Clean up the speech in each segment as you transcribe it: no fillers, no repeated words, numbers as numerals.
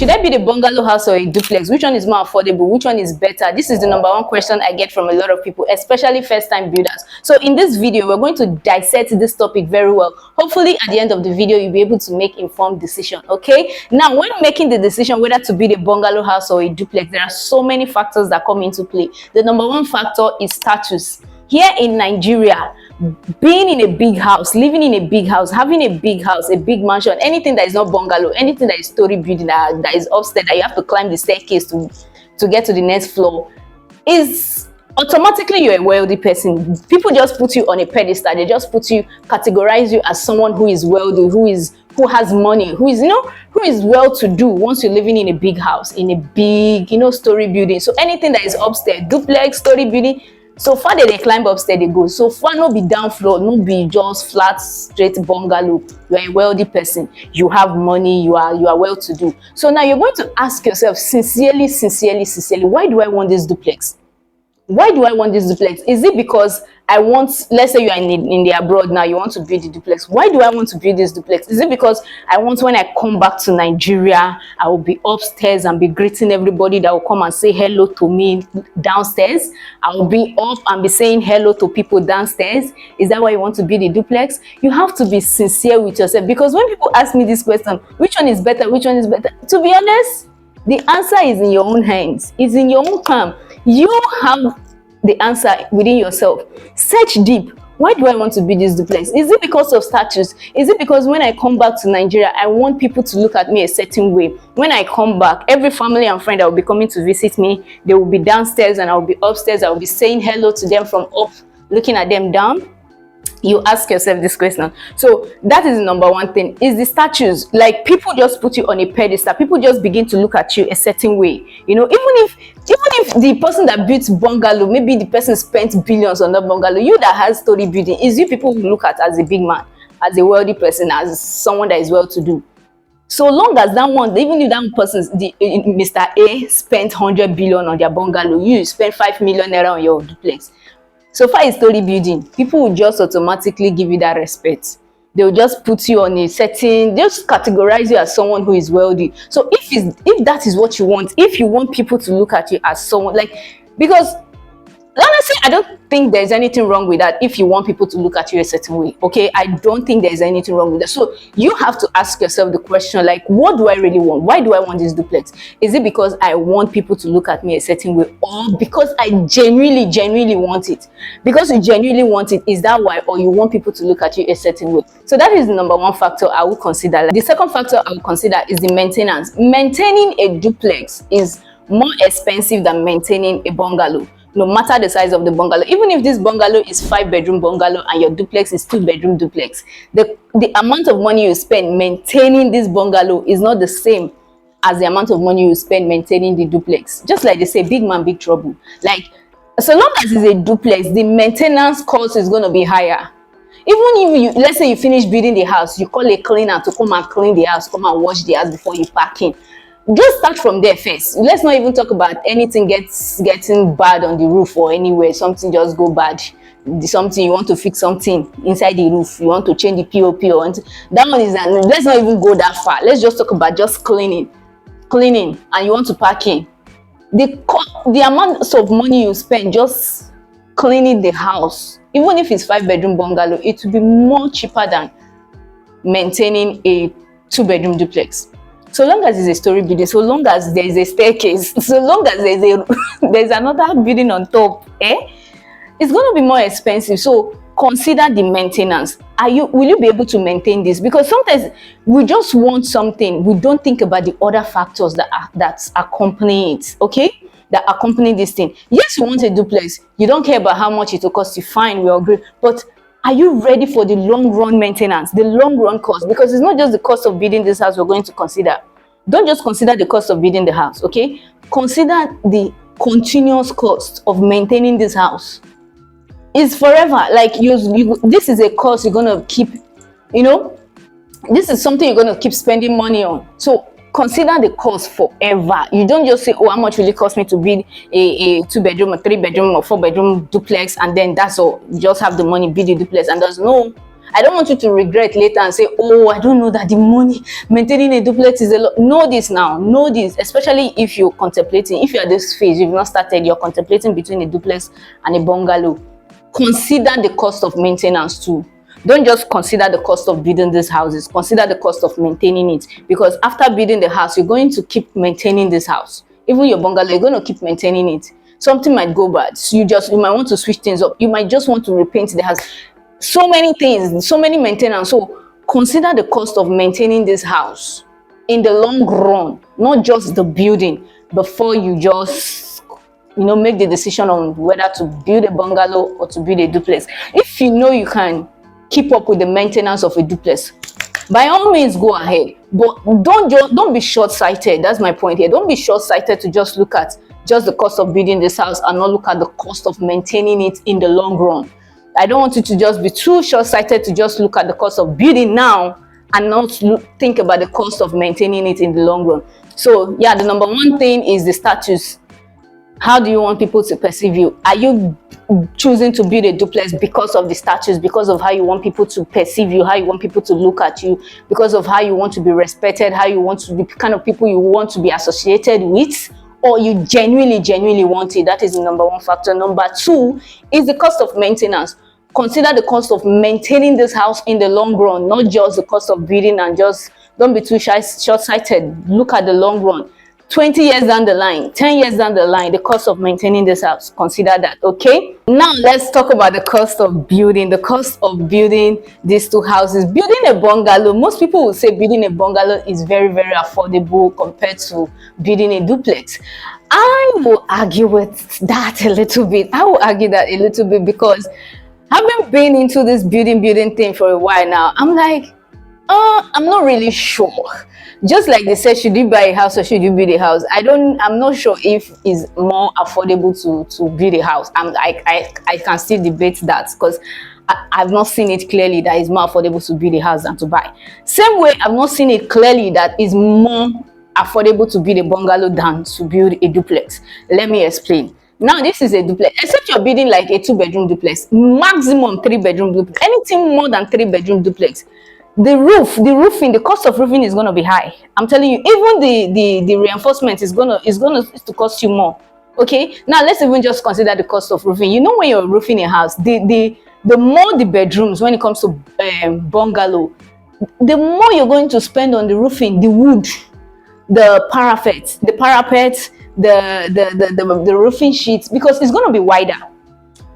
Should I build a bungalow house or a duplex? Which one is more affordable? Which one is better? This is the number one question I get from a lot of people, especially first-time builders. So in this video, we're going to dissect this topic very well. Hopefully, at the end of the video, you'll be able to make informed decision, okay? Now, when making the decision whether to build a bungalow house or a duplex, there are so many factors that come into play. The number one factor is status. Here in Nigeria, being in a big house, living in a big house, having a big house, a big mansion, anything that is not bungalow, anything that is story building, that is upstairs, that you have to climb the staircase to get to the next floor, is automatically you're a wealthy person. People just put you on a pedestal. They just categorize you as someone who is wealthy, who has money, who is well-to-do once you're living in a big house, in a big, story building. So anything that is upstairs, duplex, story building, so far they climb upstairs, they go. So far, no be down floor, no be just flat, straight bungalow. You are a wealthy person. You have money. You are well-to-do. So now you're going to ask yourself sincerely, why do I want this duplex? Why do I want this duplex? Is it because I want, let's say you are in the abroad now, you want to build the duplex. Why do I want to build this duplex? Is it because I want, when I come back to Nigeria, I will be upstairs and be greeting everybody that will come and say hello to me downstairs? I will be up and be saying hello to people downstairs. Is that why you want to build a duplex? You have to be sincere with yourself, because when people ask me this question, which one is better? Which one is better? To be honest, the answer is in your own hands. It's in your own palm. You have the answer within yourself. Search deep. Why do I want to build this duplex? Is it because of status? Is it because when I come back to Nigeria, I want people to look at me a certain way? When I come back, every family and friend that will be coming to visit me, they will be downstairs and I will be upstairs. I will be saying hello to them from up, looking at them down. You ask yourself this question. So that is the number one thing, is the status. Like, people just put you on a pedestal. People just begin to look at you a certain way. Even if the person that built bungalow, maybe the person spent billions on that bungalow, you that has story building, is you people will look at as a big man, as a wealthy person, as someone that is well-to-do. So long as that one, even if that person, Mr. A spent 100 billion on their bungalow, you spend 5 million naira on your duplex. So far as story building, people will just automatically give you that respect. They will just put you on a certain, just categorize you as someone who is wealthy. So if that is what you want, if you want people to look at you as someone, like, because honestly, I don't think there's anything wrong with that. If you want people to look at you a certain way, okay, I don't think there's anything wrong with that. So you have to ask yourself the question, like, what do I really want? Why do I want this duplex? Is it because I want people to look at me a certain way, or because I genuinely want it? Because you genuinely want it, is that why? Or you want people to look at you a certain way? So that is the number one factor I would consider. The second factor I would consider is the maintenance. Maintaining a duplex is more expensive than maintaining a bungalow, no matter the size of the bungalow. Even if this bungalow is 5-bedroom bungalow and your duplex is 2-bedroom duplex, the amount of money you spend maintaining this bungalow is not the same as the amount of money you spend maintaining the duplex. Just like they say, big man, big trouble. Like, so long as it's a duplex, the maintenance cost is going to be higher. Even if let's say you finish building the house, you call a cleaner to come and clean the house, come and wash the house before you park in. Just start from there first. Let's not even talk about anything getting bad on the roof or anywhere, something just go bad. Something you want to fix, something inside the roof, you want to change the POP or anything. That one is, let's not even go that far. Let's just talk about just cleaning, and you want to park in. The amount of money you spend just cleaning the house, even if it's 5-bedroom bungalow, it will be more cheaper than maintaining a 2-bedroom duplex. So long as it's a story building, so long as there is a staircase, so long as there's another building on top, it's going to be more expensive. So consider the maintenance. Will you be able to maintain this? Because sometimes we just want something, we don't think about the other factors that accompany it, okay? That accompany this thing. Yes, you want a duplex. You don't care about how much it will cost you. Fine, we agree. But are you ready for the long run maintenance, the long run cost? Because it's not just the cost of building this house we're going to consider. Don't just consider the cost of building the house, okay? Consider the continuous cost of maintaining this house. It's forever. Like, this is a cost you're going to keep, this is something you're going to keep spending money on. So consider the cost forever. You don't just say, oh, how much will it cost me to build a 2-bedroom or 3-bedroom or 4-bedroom duplex, and then that's all. You just have the money, build a duplex, and there's no, I don't want you to regret later and say, oh, I don't know that the money maintaining a duplex is a lot. Know this now, know this, especially if you're contemplating, if you're at this phase, you've not started, you're contemplating between a duplex and a bungalow. Consider the cost of maintenance too. Don't just consider the cost of building these houses, consider the cost of maintaining it, because after building the house, you're going to keep maintaining this house. Even your bungalow, you're going to keep maintaining it. Something might go bad, so you might want to switch things up, you might just want to repaint the house. So many things, so many maintenance. So consider the cost of maintaining this house in the long run, not just the building, before you just make the decision on whether to build a bungalow or to build a duplex. If you know you can keep up with the maintenance of a duplex, by all means go ahead, but don't be short-sighted. That's my point here. Don't be short-sighted to just look at just the cost of building this house and not look at the cost of maintaining it in the long run. I don't want you to just be too short-sighted to just look at the cost of building now and not think about the cost of maintaining it in the long run. So yeah, the number one thing is the status. How do you want people to perceive you? Are you choosing to build a duplex because of the status, because of how you want people to perceive you, how you want people to look at you, because of how you want to be respected, how you want to be, the kind of people you want to be associated with, or you genuinely want it? That is the number one factor. Number two is the cost of maintenance. Consider the cost of maintaining this house in the long run, not just the cost of building, and just don't be too short-sighted. Look at the long run. 20 years down the line, 10 years down the line, the cost of maintaining this house. Consider that, okay? Now let's talk about the cost of building. The cost of building these two houses. Building a bungalow, most people will say building a bungalow is very affordable compared to building a duplex. I will argue with that a little bit. I will argue that a little bit because having been into this building thing for a while now, I'm like, I'm not really sure. Just like they said, should you buy a house or should you build a house? I'm not sure if it's more affordable to build a house. I can still debate that because I've not seen it clearly that it's more affordable to build a house than to buy. Same way, I've not seen it clearly that it's more affordable to build a bungalow than to build a duplex. Let me explain. Now, this is a duplex, except you're building like a 2-bedroom duplex, maximum 3-bedroom duplex. Anything more than 3-bedroom duplex, the cost of roofing is going to be high. I'm telling you, even the reinforcement is going to cost you more. Okay, now let's even just consider the cost of roofing. When you're roofing a house, the more the bedrooms, when it comes to bungalow, the more you're going to spend on the roofing, the wood, the parapet, the roofing sheets, because it's going to be wider.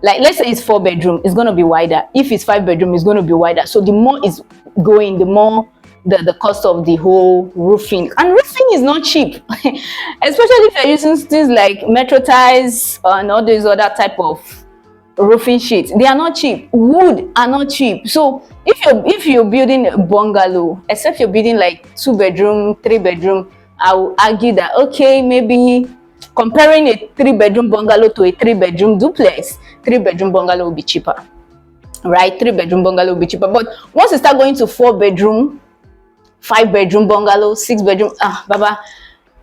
Like, let's say it's 4-bedroom, it's going to be wider. If it's 5-bedroom, it's going to be wider. So the more it's going, the more the cost of the whole roofing. And roofing is not cheap, especially if you're using things like metro ties and all these other type of roofing sheets. They are not cheap. Wood are not cheap. So if you're building a bungalow, except you're building like 2-bedroom, 3-bedroom, I will argue that, okay, maybe comparing a 3-bedroom bungalow to a 3-bedroom duplex, 3-bedroom bungalow will be cheaper, right? 3-bedroom bungalow will be cheaper. But once you start going to 4-bedroom, 5-bedroom bungalow, 6-bedroom, Baba,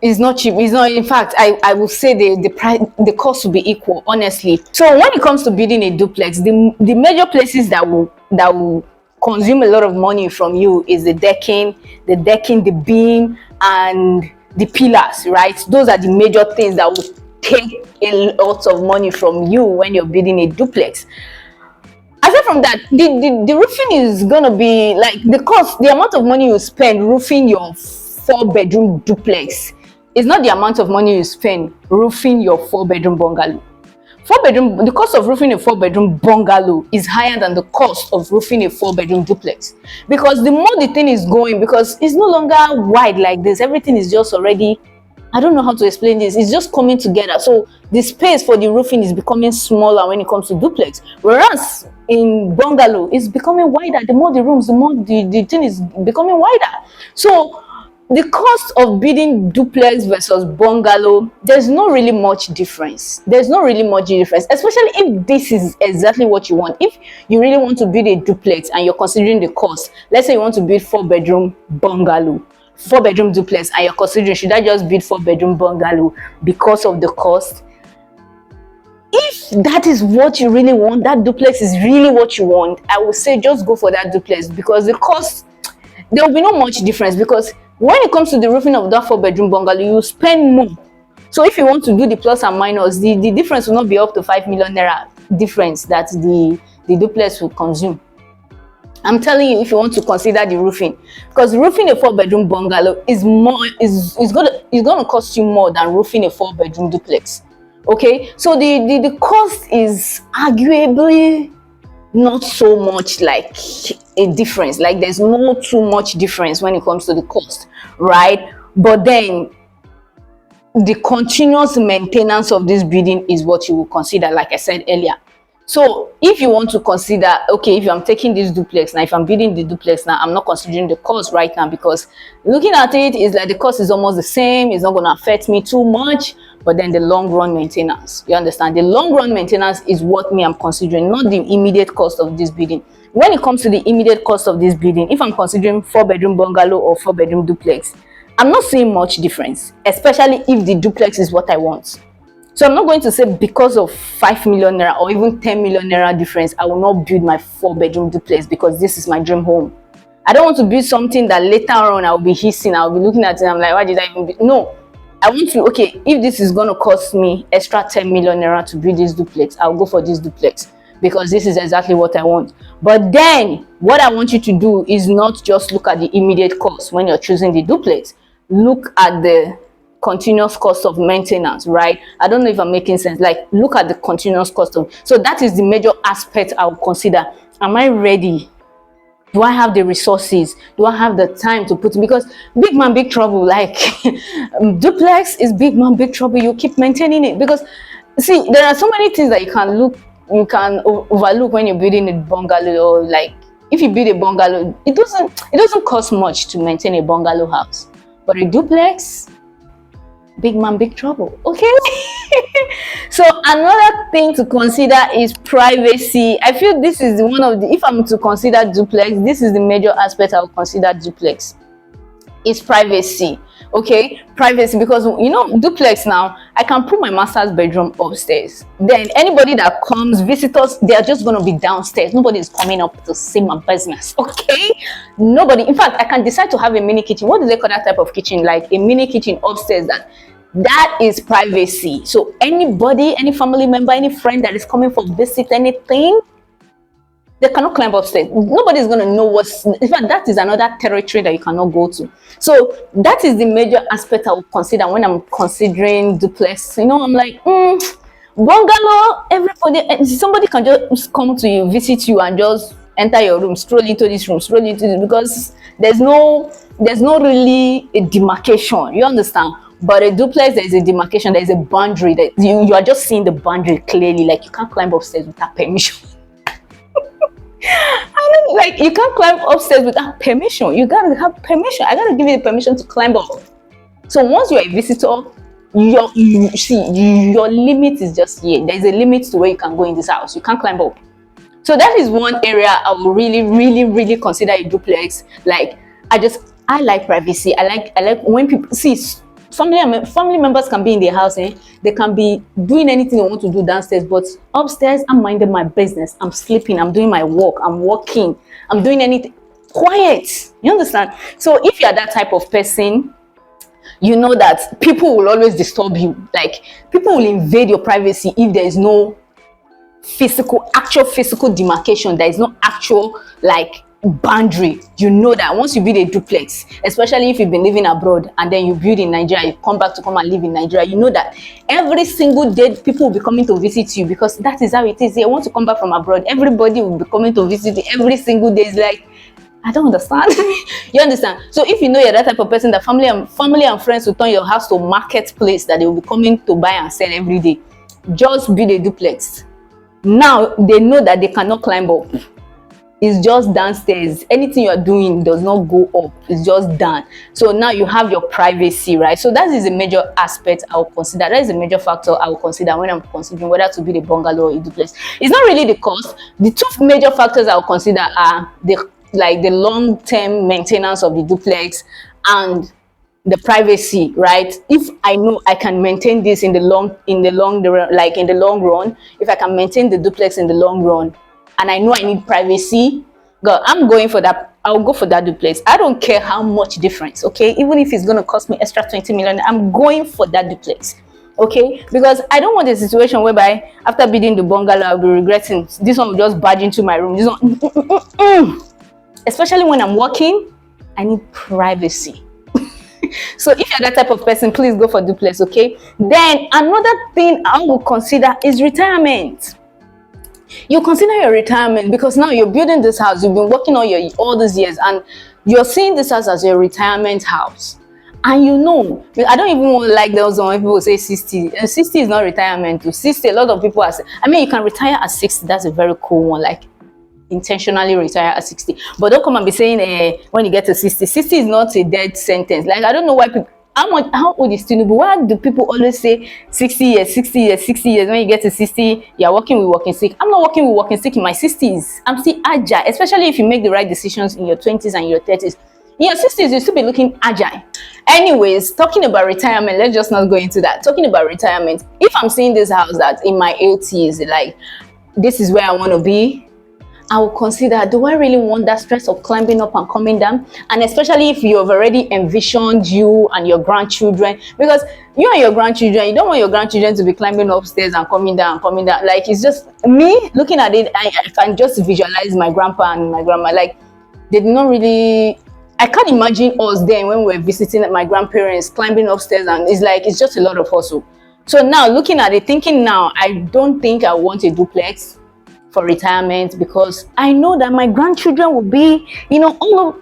it's not cheap. It's not. In fact, I will say the price, the cost will be equal, honestly. So when it comes to building a duplex, the major places that will consume a lot of money from you is the decking, the beam, and the pillars, right? Those are the major things that will take a lot of money from you when you're building a duplex. Aside from that, the roofing is gonna be like the amount of money you spend roofing your 4-bedroom duplex is not the amount of money you spend roofing your 4-bedroom bungalow. The cost of roofing a 4-bedroom bungalow is higher than the cost of roofing a 4-bedroom duplex, because the more the thing is going, because it's no longer wide like this, everything is just already, I don't know how to explain this, it's just coming together. So the space for the roofing is becoming smaller when it comes to duplex, whereas in bungalow it's becoming wider. The more the rooms, the more the thing is becoming wider. So the cost of building duplex versus bungalow, there's not really much difference. Especially if this is exactly what you want. If you really want to build a duplex and you're considering the cost, let's say you want to build 4-bedroom bungalow, 4-bedroom duplex, and you're considering, should I just build 4-bedroom bungalow because of the cost? If if that is what you really want, that duplex is really what you want, I would say just go for that duplex, because the cost, there will be no much difference, because when it comes to the roofing of that 4-bedroom bungalow, you spend more. So if you want to do the plus and minus, the difference will not be up to 5 million naira difference that the duplex will consume. I'm telling you, if you want to consider the roofing, because roofing a 4-bedroom bungalow is gonna cost you more than roofing a 4-bedroom duplex. Okay, so the cost is arguably not so much like a difference. Like there's no too much difference when it comes to the cost, right? But then the continuous maintenance of this building is what you will consider, like I said earlier. So if you want to consider, okay, if I'm taking this duplex now, if I'm building the duplex now, I'm not considering the cost right now, because looking at it is like the cost is almost the same. It's not going to affect me too much. But then the long run maintenance, you understand, the long run maintenance is what I'm considering, not the immediate cost of this building. When it comes to the immediate cost of this building, if I'm considering 4-bedroom bungalow or 4-bedroom duplex, I'm not seeing much difference, especially if the duplex is what I want. So I'm not going to say because of 5 million naira or even 10 million naira difference, I will not build my 4-bedroom duplex because this is my dream home. I don't want to build something that later on I'll be hissing, I'll be looking at it, I'm like, why did I even build? No, I want to, okay, if this is going to cost me extra 10 million naira to build this duplex, I'll go for this duplex because this is exactly what I want. But then what I want you to do is not just look at the immediate cost when you're choosing the duplex. Look at the continuous cost of maintenance, right? I don't know if I'm making sense. Like, look at the continuous cost of, so that is the major aspect I will consider. Am I ready? Do I have the resources? Do I have the time to put, because big man, big trouble, like duplex is big man, big trouble. You keep maintaining it, because see, there are so many things that you can overlook when you're building a bungalow. Or like, if you build a bungalow, it doesn't cost much to maintain a bungalow house, but a duplex, big man, big trouble. Okay. So another thing to consider is privacy. I feel this is one of the, if I'm to consider duplex, this is the major aspect I'll consider duplex, is privacy. Okay, privacy, because you know, duplex now, I can put my master's bedroom upstairs, then anybody that comes, visitors, they are just going to be downstairs. Nobody is coming up to see my business. Okay, nobody. In fact, I can decide to have a mini kitchen. What do they call that type of kitchen? Like a mini kitchen upstairs. That is privacy. So anybody, any family member, any friend that is coming for visit, anything, they cannot climb upstairs. Nobody is going to know what's, in fact, that is another territory that you cannot go to. So that is the major aspect I will consider when I'm considering duplex. You know, I'm like, bungalow, everybody, somebody can just come to you, visit you, and just enter your room, stroll into this room, stroll into this, because there's no really a demarcation. You understand? But a duplex, there is a demarcation, there is a boundary that you are just seeing the boundary clearly. Like, you can't climb upstairs without permission. I mean, like, you can't climb upstairs without permission. You gotta have permission. I gotta give you the permission to climb up. So once you're a visitor, your limit is just here. There's a limit to where you can go in this house. You can't climb up. So that is one area I will really, really, really consider a duplex. Like, I like privacy. I like when people see. Family members can be in their house, they can be doing anything they want to do downstairs, but upstairs, I'm minding my business, I'm sleeping, I'm doing my work, I'm working, I'm doing anything quiet. You understand? So if you're that type of person, you know that people will always disturb you. Like, people will invade your privacy if there is no actual physical demarcation. There is no actual, like, boundary. You know that once you build a duplex, especially if you've been living abroad and then you build in Nigeria, you come back to come and live in Nigeria, you know that every single day people will be coming to visit you, because that is how it is. They want to come back from abroad, everybody will be coming to visit you every single day. It's like, I don't understand. You understand? So if you know you're that type of person that family and friends will turn your house to a marketplace that they will be coming to buy and sell every day, just build a duplex. Now they know that they cannot climb up. It's just downstairs. Anything you're doing does not go up. It's just done. So now you have your privacy, right? So that is a major aspect I will consider. That is a major factor I will consider when I'm considering whether to build a bungalow or a duplex. It's not really the cost. The two major factors I will consider are the long-term maintenance of the duplex and the privacy, right? If I know I can maintain this in the like in the long run, if I can maintain the duplex in the long run, and I know I need privacy, girl, I'm going for that. I'll go for that duplex. I don't care how much difference, okay? Even if it's going to cost me extra 20 million, I'm going for that duplex, okay? Because I don't want a situation whereby after bidding the bungalow, I'll be regretting. This one will just barge into my room. This one, especially when I'm working, I need privacy. So if you're that type of person, please go for duplex, okay? Then another thing I will consider is retirement. You consider your retirement because now you're building this house, you've been working all these years, and you're seeing this house as your retirement house. And you know, I don't even want to like those when people say 60. 60 is not retirement. To 60, a lot of people are saying, I mean, you can retire at 60. That's a very cool one. Like, intentionally retire at 60. But don't come and be saying when you get to 60. 60 is not a dead sentence. Like, I don't know why people, how old is Tinubu? Why do people always say 60 years, 60 years, 60 years? When you get to 60, you're working with walking stick. I'm not working with walking stick in my 60s. I'm still agile, especially if you make the right decisions in your 20s and your 30s. In your 60s, you'll still be looking agile. Anyways, talking about retirement, let's just not go into that. Talking about retirement, if I'm seeing this house that in my 80s, like, this is where I want to be, I will consider, do I really want that stress of climbing up and coming down? And especially if you've already envisioned you and your grandchildren, because you and your grandchildren, you don't want your grandchildren to be climbing upstairs and coming down, coming down. Like, it's just me looking at it, I can just visualize my grandpa and my grandma. Like, they did not really, I can't imagine us then when we were visiting my grandparents climbing upstairs, and it's like, it's just a lot of hustle. So now looking at it, thinking now, I don't think I want a duplex for retirement, because I know that my grandchildren will be, you know, all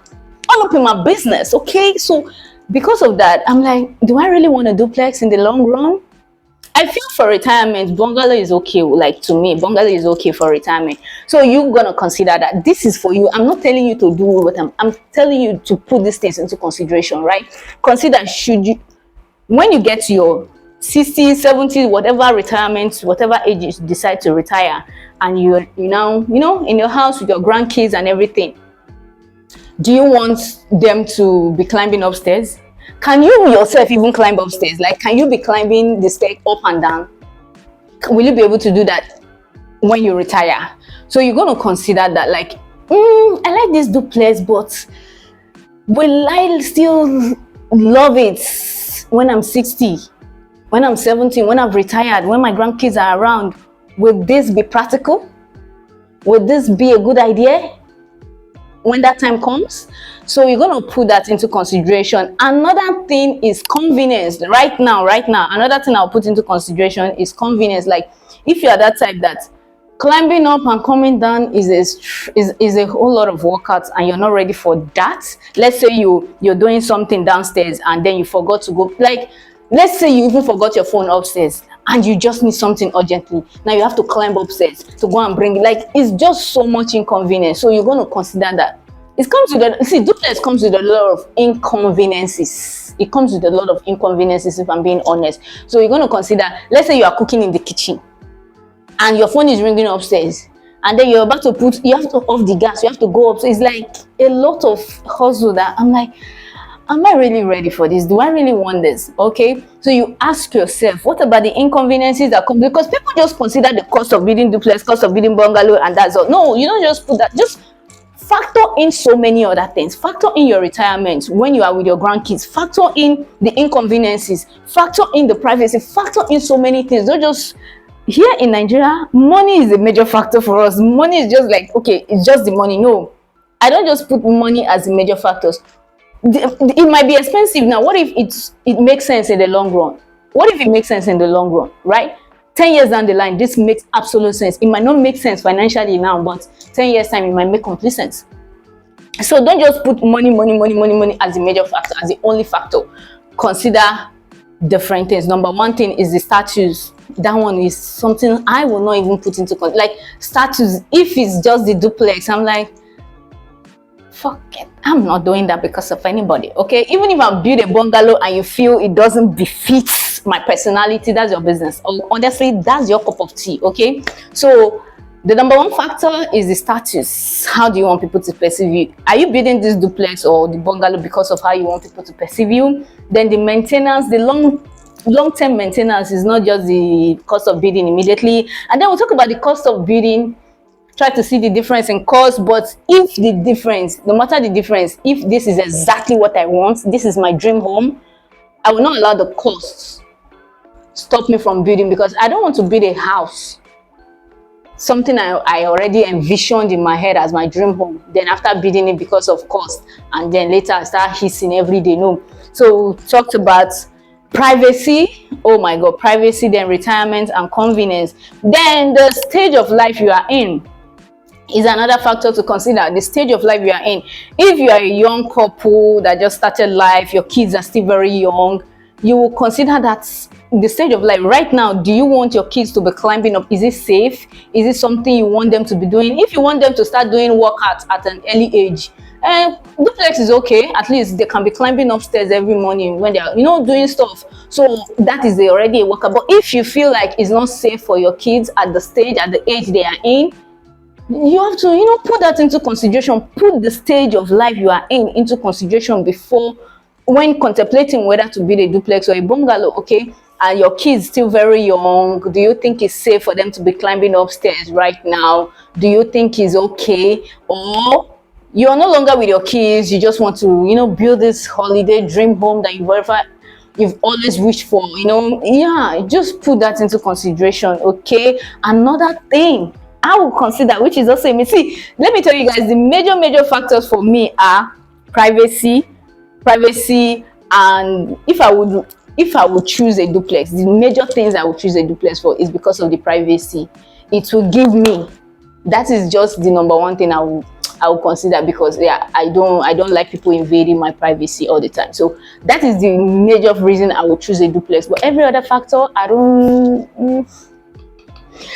up in my business, okay? So because of that, I'm like, do I really want a duplex in the long run? I feel for retirement, bungalow is okay. Like, to me, bungalow is okay for retirement. So you're gonna consider that this is for you. I'm not telling you to do what I'm telling you to put these things into consideration, right? Consider, should you, when you get to your 60, 70, whatever retirement, whatever age you decide to retire, and you're now, you know, in your house with your grandkids and everything, do you want them to be climbing upstairs? Can you yourself even climb upstairs? Like, can you be climbing the stair up and down? Will you be able to do that when you retire? So you're going to consider that, like, I like this duplex, but will I still love it when I'm 60? When I'm 70, when I've retired, when my grandkids are around? Will this be practical? Will this be a good idea when that time comes? So you're going to put that into consideration. Another thing is convenience. Right now, another thing I'll put into consideration is convenience. Like, if you are that type that climbing up and coming down is a whole lot of workouts, and you're not ready for that. Let's say you're doing something downstairs and then you forgot to go, like, let's say you even forgot your phone upstairs and you just need something urgently. Now you have to climb upstairs to go and bring it. Like, it's just so much inconvenience. So you're going to consider that. It comes with duplex comes with a lot of inconveniences. It comes with a lot of inconveniences, if I'm being honest. So you're going to consider, let's say you are cooking in the kitchen and your phone is ringing upstairs, and then you're about to you have to off the gas, you have to go up. So it's like a lot of hustle that I'm like, am I really ready for this? Do I really want this? Okay, so you ask yourself, what about the inconveniences that come? Because people just consider the cost of building duplex, cost of building bungalow, and that's all. No, you don't just put that. Just factor in so many other things. Factor in your retirement when you are with your grandkids. Factor in the inconveniences. Factor in the privacy. Factor in so many things. Don't just, here in Nigeria, money is a major factor for us. Money is just like, okay, it's just the money. No, I don't just put money as the major factors. It might be expensive now. What if it makes sense in the long run? What if it makes sense in the long run, right? 10 years down the line, this makes absolute sense. It might not make sense financially now, but 10 years time, it might make complete sense. So don't just put money as the major factor, as the only factor. Consider different things. Number one thing is the status. That one is something I will not even put into like status. If it's just the duplex, I'm like, fuck it, I'm not doing that because of anybody. Okay, even if I build a bungalow and you feel it doesn't befit my personality, that's your business. Honestly, that's your cup of tea. Okay, so The number one factor is the status. How do you want people to perceive you? Are you building this duplex or the bungalow because of how you want people to perceive you? Then the maintenance, the long-term maintenance is not just the cost of building immediately. And then we'll talk about the cost of building, try to see the difference in cost. But if the difference, no matter the difference, if this is exactly what I want, this is my dream home, I will not allow the costs stop me from building, because I don't want to build a house, something I already envisioned in my head as my dream home, then after building it because of cost, and then later I start hissing every day. No. So talked about privacy. Oh my god, privacy, then retirement and convenience. Then the stage of life you are in is another factor to consider. The stage of life you are in. If you are a young couple that just started life, your kids are still very young, you will consider that the stage of life right now. Do you want your kids to be climbing up? Is it safe? Is it something you want them to be doing? If you want them to start doing workouts at an early age, duplex is okay. At least they can be climbing upstairs every morning when they are, doing stuff. So that is already a workout. But if you feel like it's not safe for your kids at the stage, at the age they are in, you have to, put that into consideration. Put the stage of life you are in into consideration before, when contemplating whether to build a duplex or a bungalow. Okay, and your kids still very young, do you think it's safe for them to be climbing upstairs right now? Do you think it's okay? Or you're no longer with your kids, you just want to build this holiday dream home that you've always wished for. Yeah, just put that into consideration. Okay, another thing I will consider, which is also, let me tell you guys, the major factors for me are privacy, and if I would choose a duplex, the major things I would choose a duplex for is because of the privacy it will give me. That is just the number one thing I will consider, because I don't like people invading my privacy all the time. So that is the major reason I would choose a duplex. But every other factor, I don't.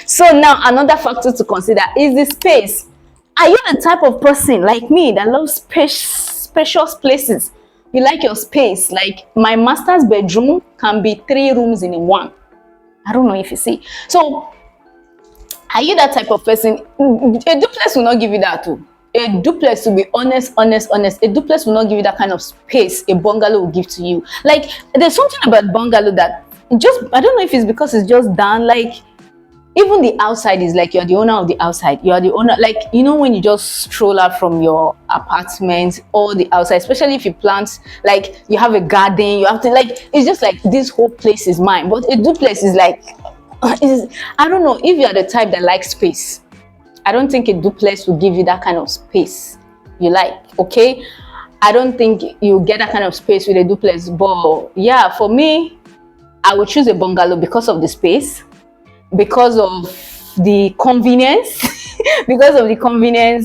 So now another factor to consider is the space. Are you the type of person like me that loves spacious places? You like your space. Like my master's bedroom can be 3 rooms in one. I don't know if you see. So are you that type of person? A duplex will not give you that too. A duplex, to be honest, a duplex will not give you that kind of space a bungalow will give to you. Like there's something about bungalow that I don't know if it's because it's just done, like even the outside is like you're the owner of the outside. You're the owner, like when you just stroll out from your apartment, or the outside, especially if you plant, like you have a garden, you have to, like, it's just like this whole place is mine. But a duplex is like, I don't know, if you're the type that likes space, I don't think a duplex will give you that kind of space you like. Okay, I don't think you get that kind of space with a duplex. But yeah, for me, I would choose a bungalow because of the space, because of the convenience,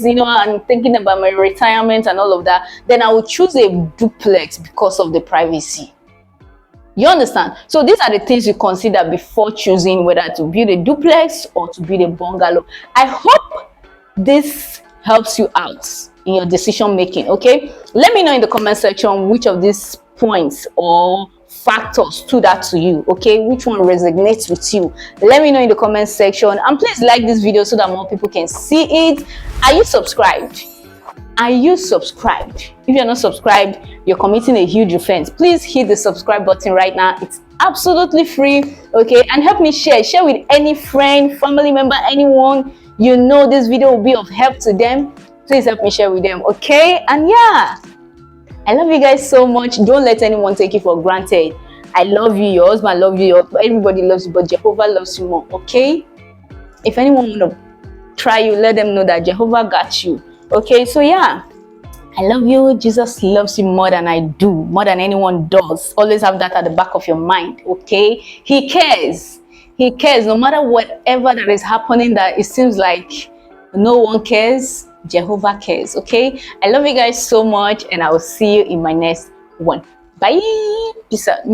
and thinking about my retirement and all of that. Then I would choose a duplex because of the privacy. You understand? So these are the things you consider before choosing whether to build a duplex or to build a bungalow. I hope this helps you out in your decision making. Okay, let me know in the comment section which of these points or factors stood out to you. Okay, which one resonates with you? Let me know in the comment section, and please like this video so that more people can see it. Are you subscribed? If you're not subscribed, you're committing a huge offense. Please hit the subscribe button right now. It's absolutely free. Okay, and help me share with any friend, family member, anyone this video will be of help to them. Please help me share with them. Okay, and yeah, I love you guys so much. Don't let anyone take you for granted. I love you, your husband loves you, everybody loves you, but Jehovah loves you more. Okay, if anyone want to try you, let them know that Jehovah got you. Okay, so yeah, I love you. Jesus loves you more than I do, more than anyone does. Always have that at the back of your mind. Okay, he cares no matter whatever that is happening, that it seems like no one cares. Jehovah cares. Okay, I love you guys so much, and I will see you in my next one. Bye. Peace out.